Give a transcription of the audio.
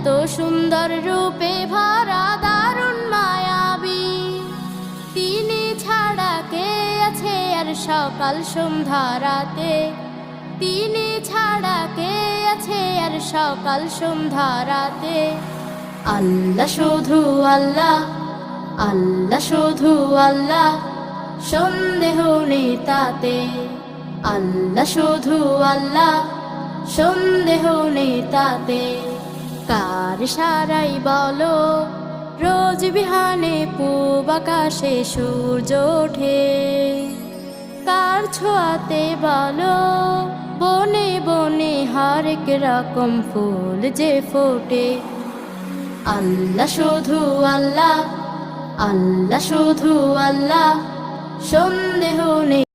এত সুন্দর রূপে ভরা দারুণ মায়াবী। তিনি ছাড়া কে আছে আর সকাল সন্ধ্যা রাতে, তিনি ছাড়া কে আছে আর সকাল সন্ধ্যা রাতে। আল্লাহ শুধু আল্লাহ, আল্লাহ শুধু আল্লাহ, সন্দেহ নেই তাতে। আল্লাহ শুধু আল্লাহ, সন্দেহ নেই তাতে। কার সারাই বলো রোজ বিহানে পূব আকাশে সূর্য ওঠে, কার ছোঁয়াতে বলো বনে বনে হরেক রকম ফুল যে ফোটে। আল্লাহ শুধু আল্লাহ, আল্লাহ শুধু আল্লাহ, সন্দেহ নেই।